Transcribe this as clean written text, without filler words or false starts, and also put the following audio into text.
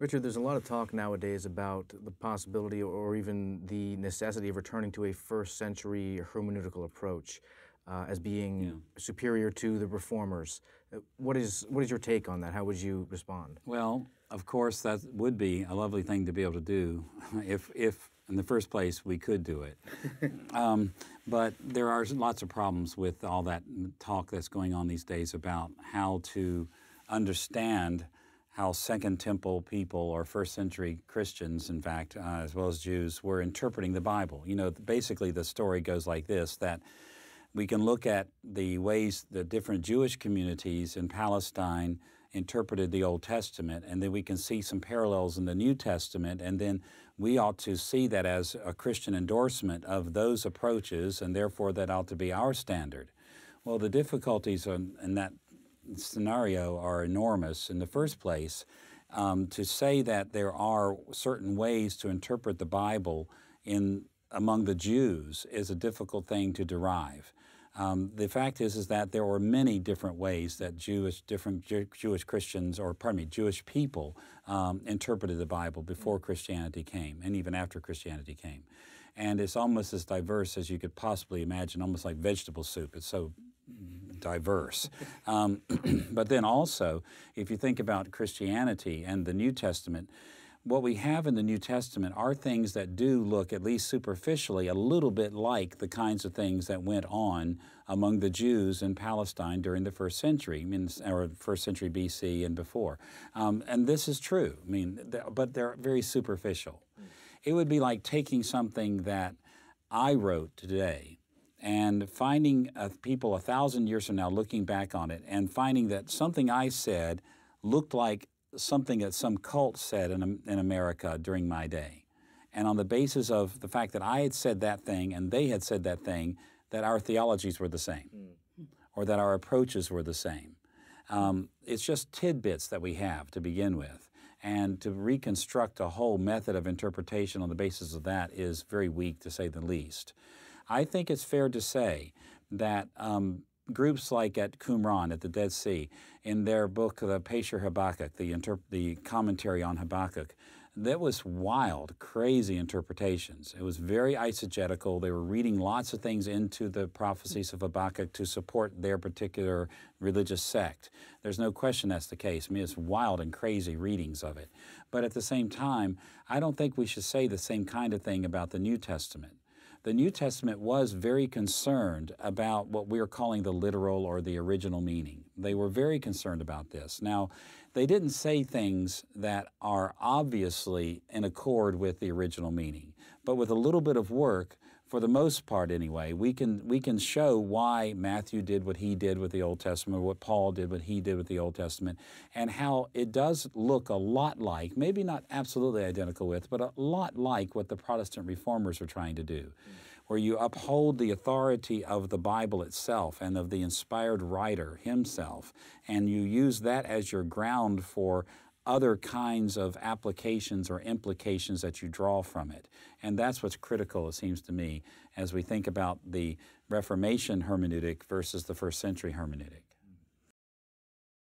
Richard, there's a lot of talk nowadays about the possibility or even the necessity of returning to a first century hermeneutical approach as being superior to the reformers. What is your take on that? How would you respond? Well, of course, that would be a lovely thing to be able to do if in the first place we could do it. But there are lots of problems with all that talk that's going on these days about how to understand how Second Temple people or first century Christians, in fact, as well as Jews, were interpreting the Bible. You know, basically the story goes like this, that we can look at the ways the different Jewish communities in Palestine interpreted the Old Testament, and then we can see some parallels in the New Testament, and then we ought to see that as a Christian endorsement of those approaches, and therefore that ought to be our standard. Well, the difficulties in that scenario are enormous. In the first place, to say that there are certain ways to interpret the Bible among the Jews is a difficult thing to derive. The fact is that there were many different ways that Jewish Christians, or pardon me, Jewish people interpreted the Bible before Christianity came, and even after Christianity came. And it's almost as diverse as you could possibly imagine, almost like vegetable soup. It's so diverse. But then also, if you think about Christianity and the New Testament, what we have in the New Testament are things that do look, at least superficially, a little bit like the kinds of things that went on among the Jews in Palestine during the first century, or first century BC and before. And this is true, but they're very superficial. It would be like taking something that I wrote today and finding people 1,000 years from now looking back on it and finding that something I said looked like something that some cult said in America during my day. And on the basis of the fact that I had said that thing and they had said that thing, that our theologies were the same, or that our approaches were the same. It's just tidbits that we have to begin with. And to reconstruct a whole method of interpretation on the basis of that is very weak, to say the least. I think it's fair to say that groups like at Qumran, at the Dead Sea, in their book, the Pesher Habakkuk, the commentary on Habakkuk, that was wild, crazy interpretations. It was very eisegetical. They were reading lots of things into the prophecies of Habakkuk to support their particular religious sect. There's no question that's the case. It's wild and crazy readings of it. But at the same time, I don't think we should say the same kind of thing about the New Testament. The New Testament was very concerned about what we are calling the literal or the original meaning. They were very concerned about this. Now, they didn't say things that are obviously in accord with the original meaning, but with a little bit of work, for the most part anyway, we can show why Matthew did what he did with the Old Testament, or what Paul did what he did with the Old Testament, and how it does look a lot like, maybe not absolutely identical with, but a lot like what the Protestant reformers were trying to do, where you uphold the authority of the Bible itself and of the inspired writer himself, and you use that as your ground for other kinds of applications or implications that you draw from it. And that's what's critical, it seems to me, as we think about the Reformation hermeneutic versus the first century hermeneutic.